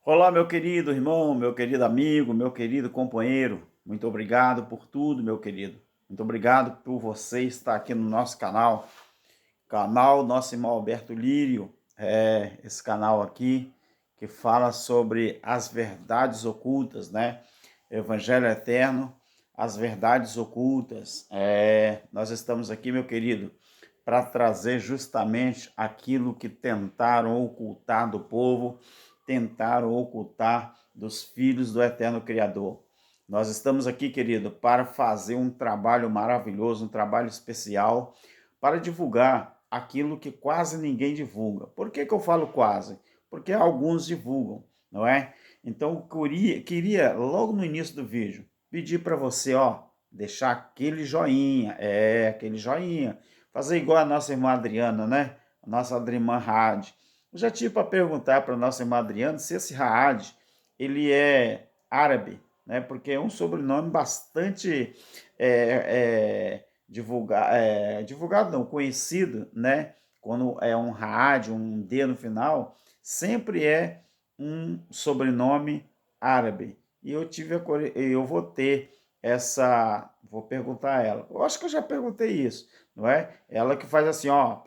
Olá, meu querido irmão, meu querido amigo, meu querido companheiro. Muito obrigado por tudo, meu querido. Muito obrigado por você estar aqui no nosso canal Nosso Irmão Alberto Lírio. É esse canal aqui que fala sobre as verdades ocultas, né? Evangelho eterno, as verdades ocultas. Nós estamos aqui, meu querido, para trazer justamente aquilo que tentaram ocultar do povo, tentaram ocultar dos filhos do eterno Criador. Nós estamos aqui, querido, para fazer um trabalho maravilhoso, um trabalho especial, para divulgar aquilo que quase ninguém divulga. Por que eu falo quase? Porque alguns divulgam, não é? Então, eu queria logo no início do vídeo, pedir para você, deixar aquele joinha, aquele joinha, fazer igual a nossa irmã Adriana, né? A nossa irmã Had. Eu já tive para perguntar para a nossa irmã Adriana se esse Had, ele é árabe, né? Porque é um sobrenome bastante divulgado não, conhecido, né? Quando é um Had, um D no final, sempre é um sobrenome árabe. E eu vou ter vou perguntar a ela. Eu acho que eu já perguntei isso, não é? Ela que faz assim, ó.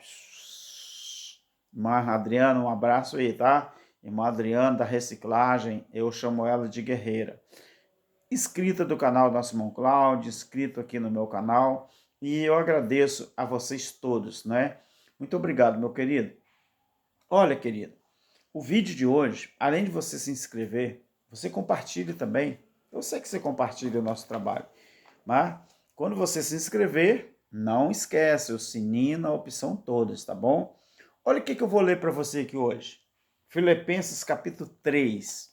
Irmã Adriana, um abraço aí, tá? Irmã Adriana da reciclagem, eu chamo ela de guerreira. Inscrita do canal Nosso Irmão Cláudio, inscrito aqui no meu canal. E eu agradeço a vocês todos, né? Muito obrigado, meu querido. Olha, querido, o vídeo de hoje, além de você se inscrever, você compartilhe também. Eu sei que você compartilha o nosso trabalho, mas quando você se inscrever, não esquece o sininho na opção todas, tá bom? Olha o que eu vou ler para você aqui hoje. Filipenses capítulo 3.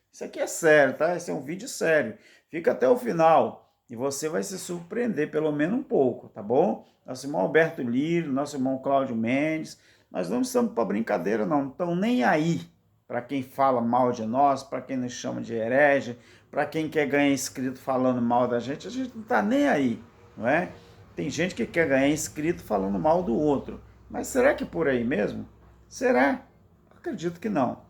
Isso aqui é sério, tá? Esse é um vídeo sério. Fica até o final e você vai se surpreender pelo menos um pouco, tá bom? Nosso irmão Alberto Lírio, nosso irmão Cláudio Mendes, nós não estamos para brincadeira não, estão nem aí para quem fala mal de nós, para quem nos chama de herege, para quem quer ganhar inscrito falando mal da gente não está nem aí, não é? Tem gente que quer ganhar inscrito falando mal do outro, mas será que é por aí mesmo? Será? Acredito que não.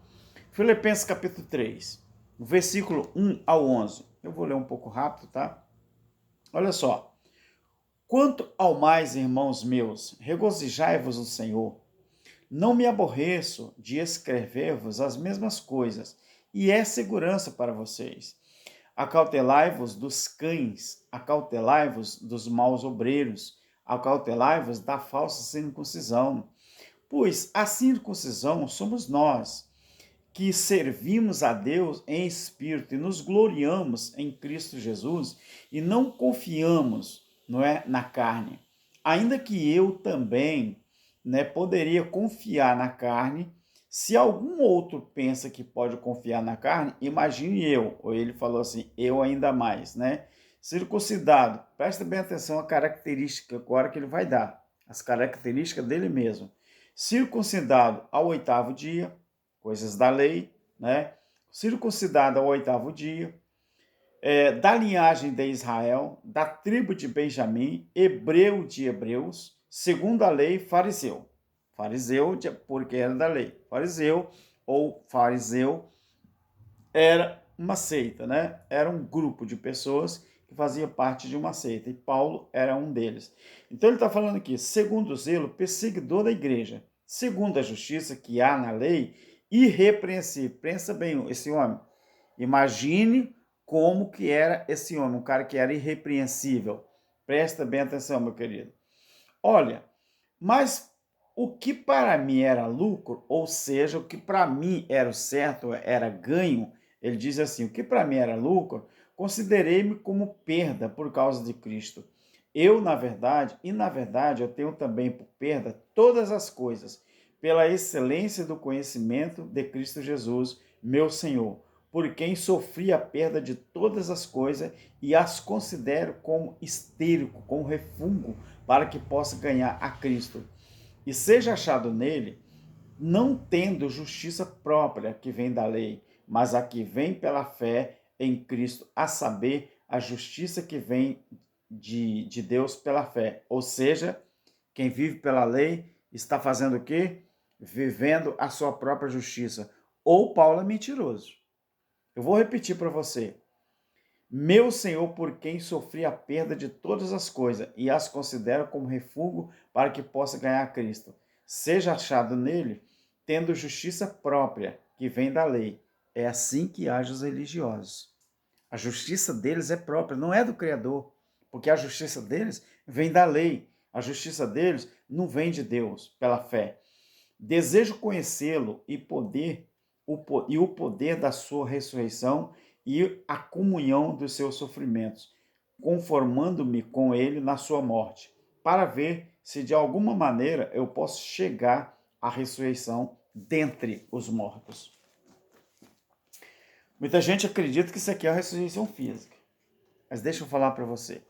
Filipenses capítulo 3, versículo 1 ao 11. Eu vou ler um pouco rápido, tá? Olha só. Quanto ao mais, irmãos meus, regozijai-vos no Senhor. Não me aborreço de escrever-vos as mesmas coisas, e é segurança para vocês. Acautelai-vos dos cães, acautelai-vos dos maus obreiros, acautelai-vos da falsa circuncisão. Pois a circuncisão somos nós, que servimos a Deus em espírito e nos gloriamos em Cristo Jesus e não confiamos, não é, na carne. Ainda que eu também, né, poderia confiar na carne, se algum outro pensa que pode confiar na carne, imagine eu, ou ele falou assim, eu ainda mais, né? Circuncidado, presta bem atenção à característica agora que ele vai dar, as características dele mesmo. Circuncidado ao 8º dia, coisas da lei, né? Circuncidado ao 8º dia, da linhagem de Israel, da tribo de Benjamim, hebreu de hebreus, segundo a lei, fariseu. Fariseu, porque era da lei. Fariseu era uma seita, né? Era um grupo de pessoas que fazia parte de uma seita, e Paulo era um deles. Então ele está falando aqui, segundo o zelo, perseguidor da igreja, segundo a justiça que há na lei, irrepreensível. Pensa bem, esse homem. Imagine como que era esse homem, um cara que era irrepreensível. Presta bem atenção, meu querido. Olha, mas o que para mim era lucro, ou seja, o que para mim era o certo, era ganho, ele diz assim: o que para mim era lucro, considerei-me como perda por causa de Cristo. Na verdade, eu tenho também por perda todas as coisas, pela excelência do conhecimento de Cristo Jesus, meu Senhor, por quem sofri a perda de todas as coisas e as considero como estérico, como refúgio, para que possa ganhar a Cristo e seja achado nele, não tendo justiça própria que vem da lei, mas a que vem pela fé em Cristo, a saber, a justiça que vem de Deus pela fé. Ou seja, quem vive pela lei está fazendo o quê? Vivendo a sua própria justiça. ou Paulo é mentiroso. Eu vou repetir para você. Meu Senhor, por quem sofri a perda de todas as coisas e as considero como refúgio para que possa ganhar Cristo. Seja achado nele, tendo justiça própria, que vem da lei. É assim que agem os religiosos. A justiça deles é própria, não é do Criador, porque a justiça deles vem da lei. A justiça deles não vem de Deus, pela fé. Desejo conhecê-lo e o poder da sua ressurreição e a comunhão dos seus sofrimentos, conformando-me com ele na sua morte, para ver se de alguma maneira eu posso chegar à ressurreição dentre os mortos. Muita gente acredita que isso aqui é a ressurreição física, mas deixa eu falar para você.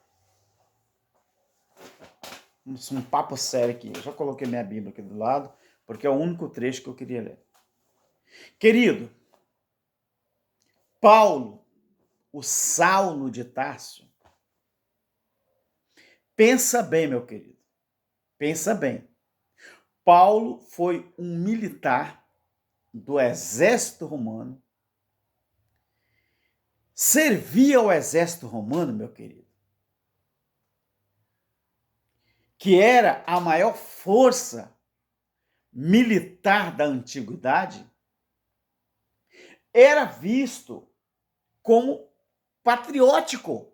Um papo sério aqui. Eu já coloquei minha Bíblia aqui do lado, porque é o único trecho que eu queria ler. Querido, Paulo, o Saulo de Tarso, pensa bem, meu querido, pensa bem. Paulo foi um militar do exército romano, servia ao exército romano, meu querido, que era a maior força militar da antiguidade, era visto como patriótico.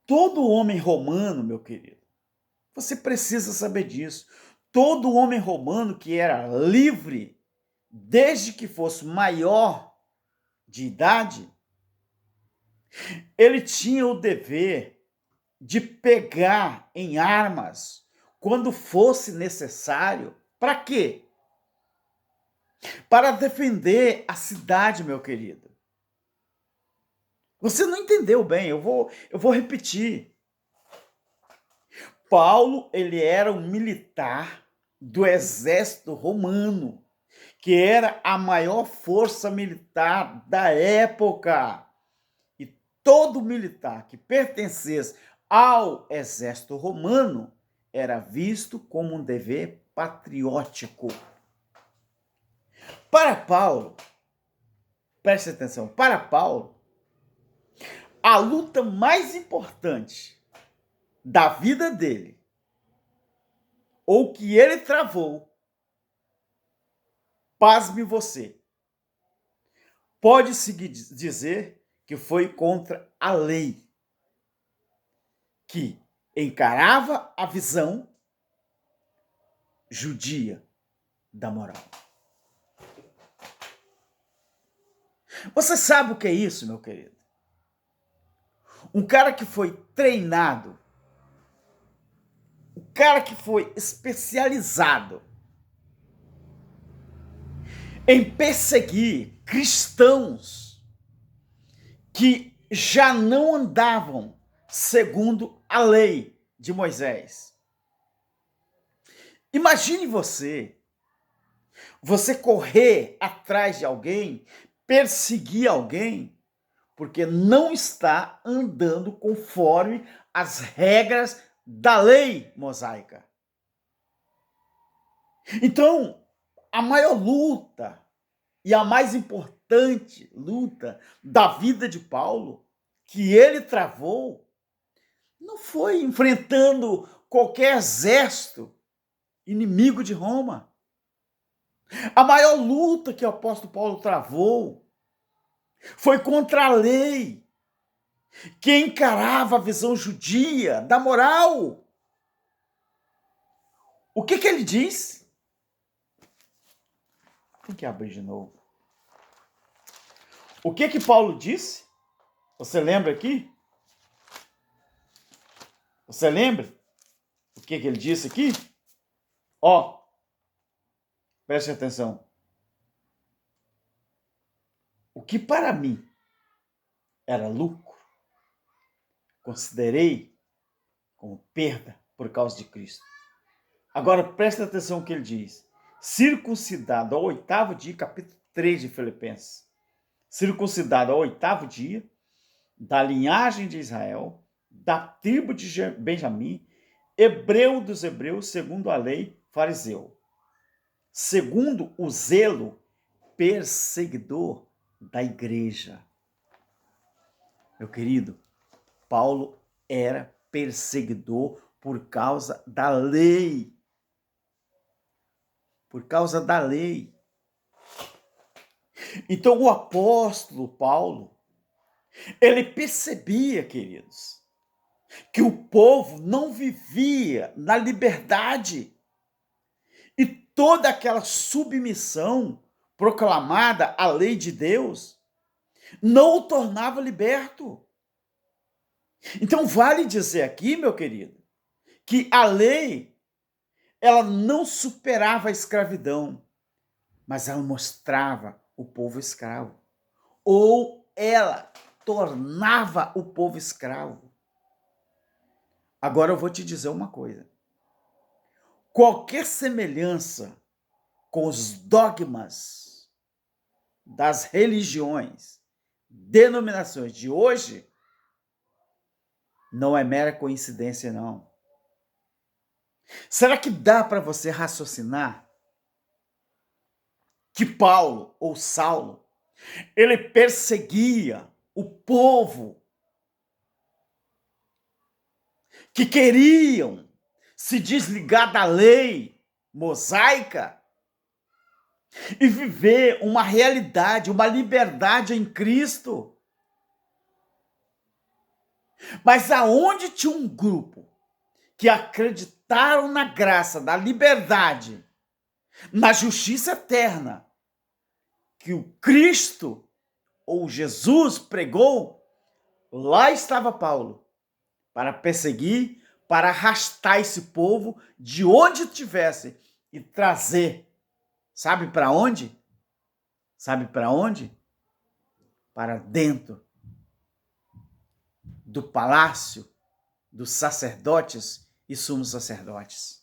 Todo homem romano, meu querido, você precisa saber disso. Todo homem romano que era livre, desde que fosse maior de idade, ele tinha o dever de pegar em armas quando fosse necessário. Para quê? Para defender a cidade, meu querido. Você não entendeu bem, eu vou repetir. Paulo, ele era um militar do exército romano, que era a maior força militar da época. E todo militar que pertencesse ao exército romano era visto como um dever patriótico. Para Paulo, preste atenção, para Paulo, a luta mais importante da vida dele, ou que ele travou, pasme você, pode-se dizer que foi contra a lei, que encarava a visão judia da moral. Você sabe o que é isso, meu querido? Um cara que foi treinado, um cara que foi especializado em perseguir cristãos que já não andavam segundo a lei de Moisés. Imagine você correr atrás de alguém, perseguir alguém, porque não está andando conforme as regras da lei mosaica. Então, a maior luta e a mais importante luta da vida de Paulo, que ele travou, não foi enfrentando qualquer exército inimigo de Roma. A maior luta que o apóstolo Paulo travou foi contra a lei, que encarava a visão judia da moral. O que ele diz? Tem que abrir de novo. O que Paulo disse? Você lembra aqui? Você lembra? O que ele disse aqui? Ó, preste atenção. O que para mim era lucro, considerei como perda por causa de Cristo. Agora preste atenção no que ele diz. Circuncidado ao 8º dia, capítulo 3 de Filipenses. Circuncidado ao 8º dia, da linhagem de Israel, da tribo de Benjamim, hebreu dos hebreus, segundo a lei, fariseu. segundo o zelo perseguidor da igreja. Meu querido, Paulo era perseguidor por causa da lei. Por causa da lei. Então o apóstolo Paulo, ele percebia, queridos, que o povo não vivia na liberdade. E toda aquela submissão proclamada à lei de Deus não o tornava liberto. Então vale dizer aqui, meu querido, que a lei, ela não superava a escravidão, mas ela mostrava o povo escravo. Ou ela tornava o povo escravo. Agora eu vou te dizer uma coisa. Qualquer semelhança com os dogmas das religiões, denominações de hoje, não é mera coincidência, não. Será que dá para você raciocinar que Paulo ou Saulo, ele perseguia o povo que queriam se desligar da lei mosaica e viver uma realidade, uma liberdade em Cristo? Mas aonde tinha um grupo que acreditaram na graça, da liberdade, na justiça eterna, que o Cristo ou Jesus pregou, lá estava Paulo, para perseguir, para arrastar esse povo de onde tivesse e trazer. Sabe para onde? Sabe para onde? Para dentro do palácio dos sacerdotes e sumos sacerdotes.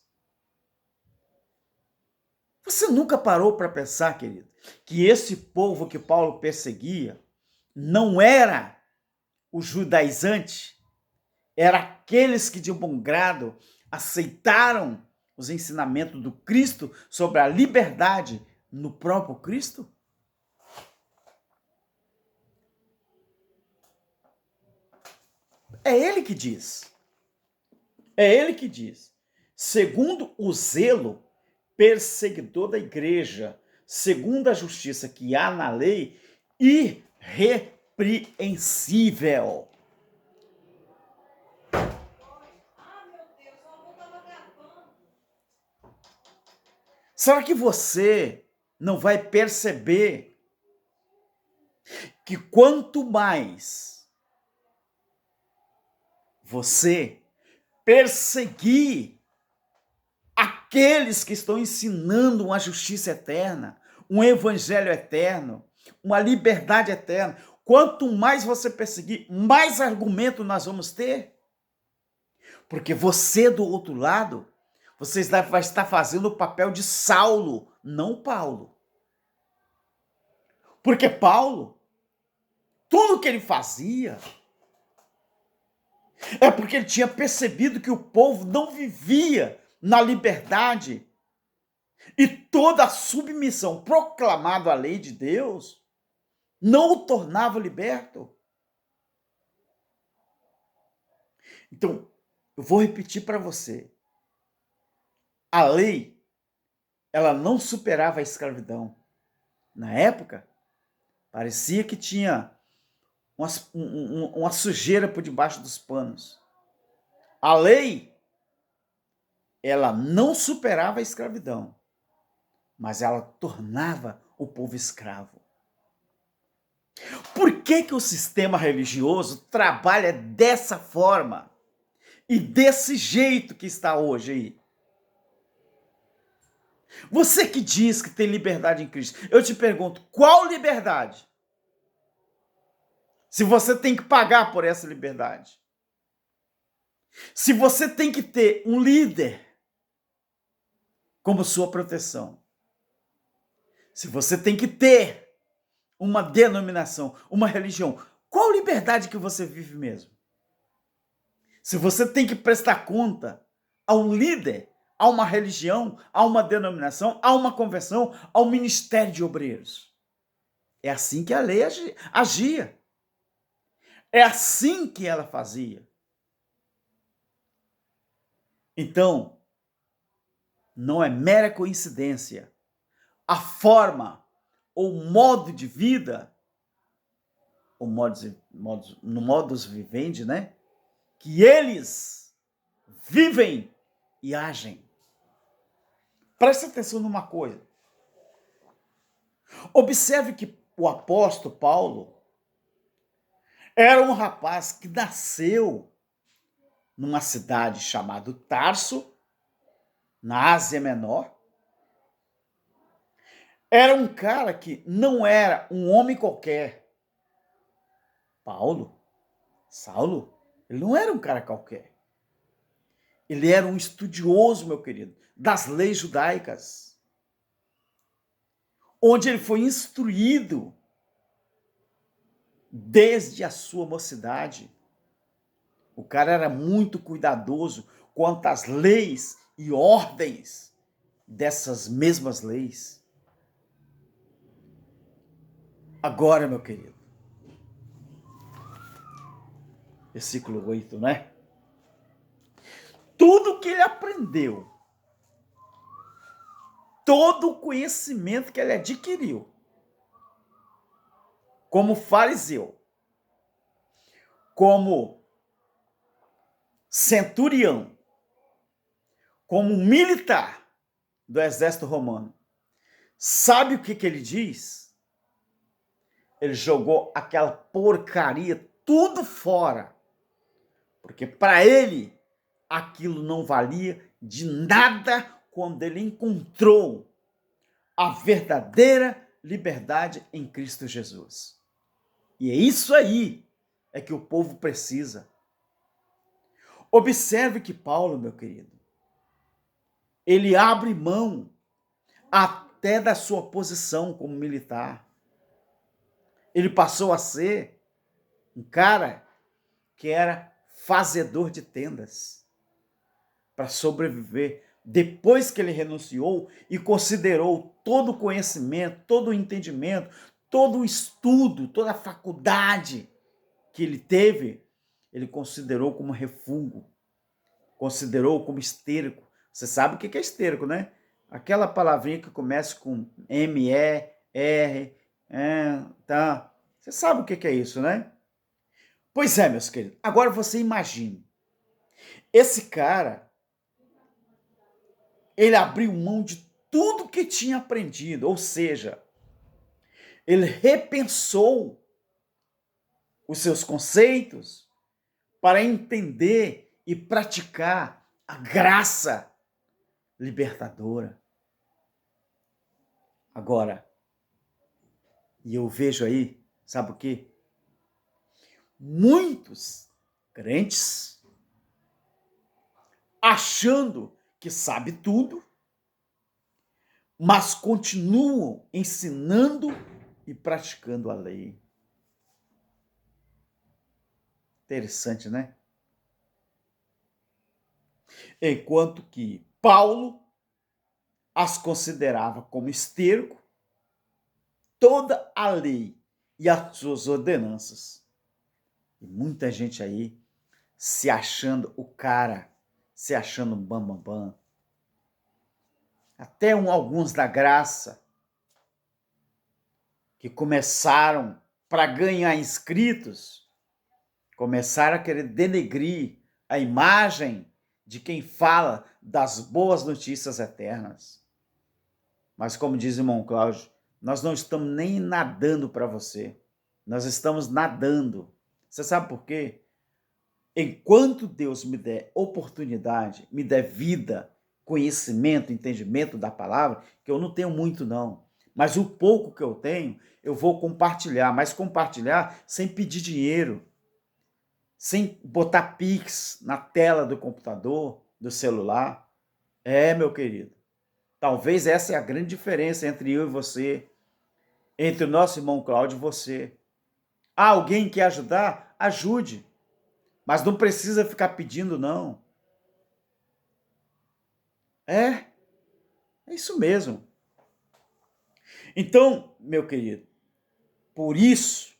Você nunca parou para pensar, querido, que esse povo que Paulo perseguia não era o judaizante, era aqueles que de bom grado aceitaram os ensinamentos do Cristo sobre a liberdade no próprio Cristo? É ele que diz. É ele que diz. Segundo o zelo perseguidor da igreja, segundo a justiça que há na lei, irrepreensível. Será que você não vai perceber que quanto mais você perseguir aqueles que estão ensinando uma justiça eterna, um evangelho eterno, uma liberdade eterna, quanto mais você perseguir, mais argumento nós vamos ter? Porque você do outro lado, você vai estar fazendo o papel de Saulo, não Paulo. Porque Paulo, tudo que ele fazia, é porque ele tinha percebido que o povo não vivia na liberdade e toda a submissão proclamada à lei de Deus não o tornava liberto. Então, eu vou repetir para você. A lei, ela não superava a escravidão. Na época, parecia que tinha uma sujeira por debaixo dos panos. A lei, ela não superava a escravidão, mas ela tornava o povo escravo. Por que o sistema religioso trabalha dessa forma e desse jeito que está hoje aí? Você que diz que tem liberdade em Cristo, eu te pergunto, qual liberdade? Se você tem que pagar por essa liberdade. Se você tem que ter um líder como sua proteção. Se você tem que ter uma denominação, uma religião, qual liberdade que você vive mesmo? Se você tem que prestar conta a um líder, a uma religião, a uma denominação, a uma conversão, ao ministério de obreiros. É assim que a lei agia. É assim que ela fazia. Então, não é mera coincidência a forma ou modo de vida, o modus vivendi, né? Que eles vivem e agem. Preste atenção numa coisa. Observe que o apóstolo Paulo era um rapaz que nasceu numa cidade chamada Tarso, na Ásia Menor. Era um cara que não era um homem qualquer. Saulo, ele não era um cara qualquer. Ele era um estudioso, meu querido, das leis judaicas, onde ele foi instruído desde a sua mocidade. O cara era muito cuidadoso quanto às leis e ordens dessas mesmas leis. Agora, meu querido, versículo 8, né? Tudo que ele aprendeu, todo o conhecimento que ele adquiriu, como fariseu, como centurião, como militar do exército romano, sabe o que ele diz? Ele jogou aquela porcaria tudo fora, porque para ele aquilo não valia de nada quando ele encontrou a verdadeira liberdade em Cristo Jesus. E é isso aí é que o povo precisa. Observe que Paulo, meu querido, ele abre mão até da sua posição como militar. Ele passou a ser um cara que era fazedor de tendas para sobreviver. Depois que ele renunciou e considerou todo o conhecimento, todo o entendimento, todo o estudo, toda a faculdade que ele teve, ele considerou como refúgio, considerou como esterco. Você sabe o que é esterco, né? Aquela palavrinha que começa com M-E-R, tá? Você sabe o que é isso, né? Pois é, meus queridos. Agora você imagine. Esse cara, ele abriu mão de tudo que tinha aprendido, ou seja, ele repensou os seus conceitos para entender e praticar a graça libertadora. Agora, e eu vejo aí, sabe o quê? Muitos crentes achando que sabe tudo, mas continuam ensinando e praticando a lei. Interessante, né? Enquanto que Paulo as considerava como esterco, toda a lei e as suas ordenanças. E muita gente aí se achando o cara, se achando bam. Até alguns da graça que começaram para ganhar inscritos, começaram a querer denegrir a imagem de quem fala das boas notícias eternas. Mas como diz o irmão Cláudio, nós não estamos nem nadando para você. Nós estamos nadando. Você sabe por quê? Enquanto Deus me der oportunidade, me der vida, conhecimento, entendimento da palavra, que eu não tenho muito não, mas o pouco que eu tenho, eu vou compartilhar, mas compartilhar sem pedir dinheiro, sem botar Pix na tela do computador, do celular. Meu querido, talvez essa é a grande diferença entre eu e você, entre o nosso irmão Cláudio e você. Alguém quer ajudar? Ajude. Mas não precisa ficar pedindo, não. É isso mesmo. Então, meu querido, por isso,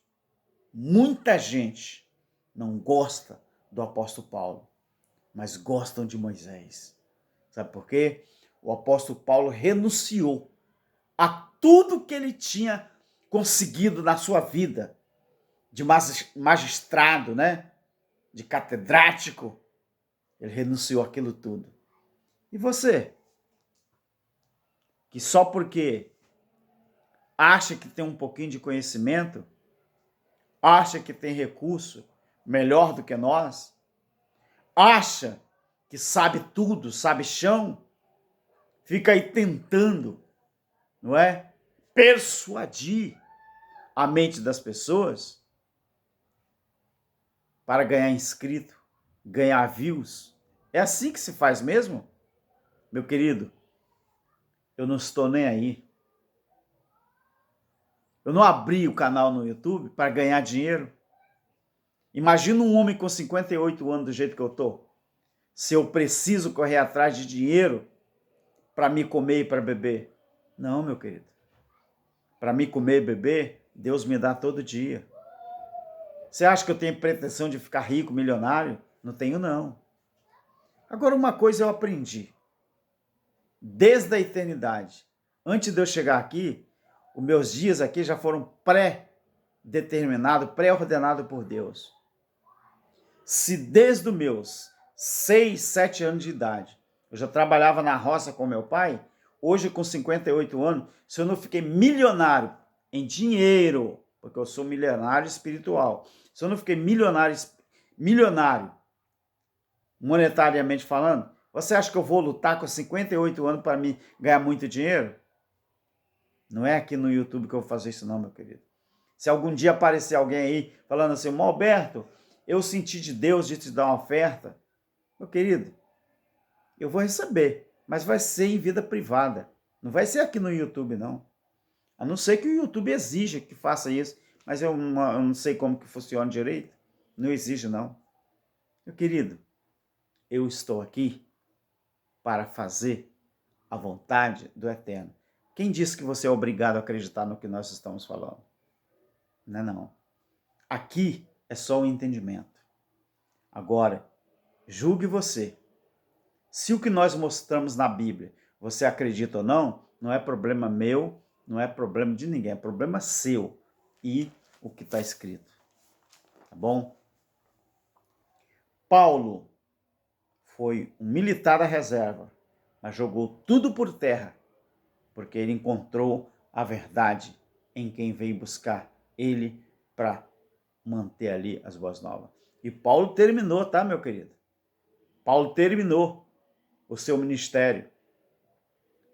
muita gente não gosta do apóstolo Paulo, mas gostam de Moisés. Sabe por quê? O apóstolo Paulo renunciou a tudo que ele tinha conseguido na sua vida, de magistrado, né? De catedrático. Ele renunciou àquilo tudo. E você? Que só porque acha que tem um pouquinho de conhecimento, acha que tem recurso melhor do que nós, acha que sabe tudo, sabe chão, fica aí tentando, não é? Persuadir a mente das pessoas para ganhar inscrito, ganhar views. É assim que se faz mesmo? Meu querido, eu não estou nem aí. Eu não abri o canal no YouTube para ganhar dinheiro. Imagina um homem com 58 anos do jeito que eu tô. Se eu preciso correr atrás de dinheiro para me comer e para beber. Não, meu querido. Para me comer e beber, Deus me dá todo dia. Você acha que eu tenho pretensão de ficar rico, milionário? Não tenho, não. Agora, uma coisa eu aprendi. Desde a eternidade. Antes de eu chegar aqui, os meus dias aqui já foram pré-determinados, pré-ordenados por Deus. Se desde os meus 6, 7 anos de idade, eu já trabalhava na roça com meu pai, hoje com 58 anos, se eu não fiquei milionário em dinheiro, porque eu sou milionário espiritual, se eu não fiquei milionário monetariamente falando, você acha que eu vou lutar com 58 anos para me ganhar muito dinheiro? Não é aqui no YouTube que eu vou fazer isso não, meu querido. Se algum dia aparecer alguém aí falando assim, Alberto, eu senti de Deus de te dar uma oferta, meu querido, eu vou receber, mas vai ser em vida privada. Não vai ser aqui no YouTube, não. A não ser que o YouTube exija que faça isso, mas eu não sei como que funciona direito. Não exige, não. Meu querido, eu estou aqui para fazer a vontade do Eterno. Quem disse que você é obrigado a acreditar no que nós estamos falando? Não é não. Aqui é só o entendimento. Agora, julgue você. Se o que nós mostramos na Bíblia, você acredita ou não, não é problema meu, não é problema de ninguém, é problema seu e o que está escrito. Tá bom? Paulo foi um militar da reserva, mas jogou tudo por terra, porque ele encontrou a verdade em quem veio buscar ele para manter ali as boas novas. E Paulo terminou, tá, meu querido? Paulo terminou o seu ministério.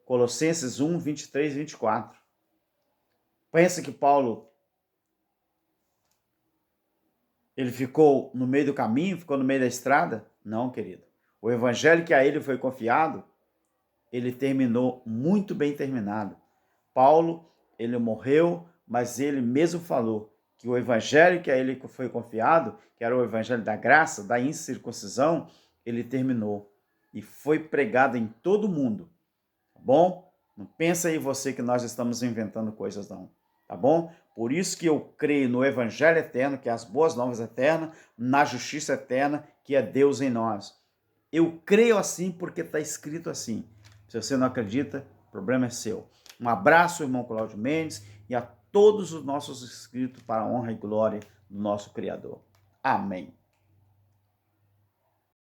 Colossenses 1, 23 e 24. Pensa que Paulo ele ficou no meio do caminho, ficou no meio da estrada? Não, querido. O evangelho que a ele foi confiado, ele terminou muito bem terminado. Paulo, ele morreu, mas ele mesmo falou que o evangelho que a ele foi confiado, que era o evangelho da graça, da incircuncisão, ele terminou e foi pregado em todo o mundo. Tá bom? Não pensa aí você que nós estamos inventando coisas não, tá bom? Por isso que eu creio no evangelho eterno, que é as boas novas eternas, na justiça eterna, que é Deus em nós. Eu creio assim porque está escrito assim. Se você não acredita, o problema é seu. Um abraço, irmão Cláudio Mendes, e a todos os nossos inscritos para a honra e glória do nosso Criador. Amém.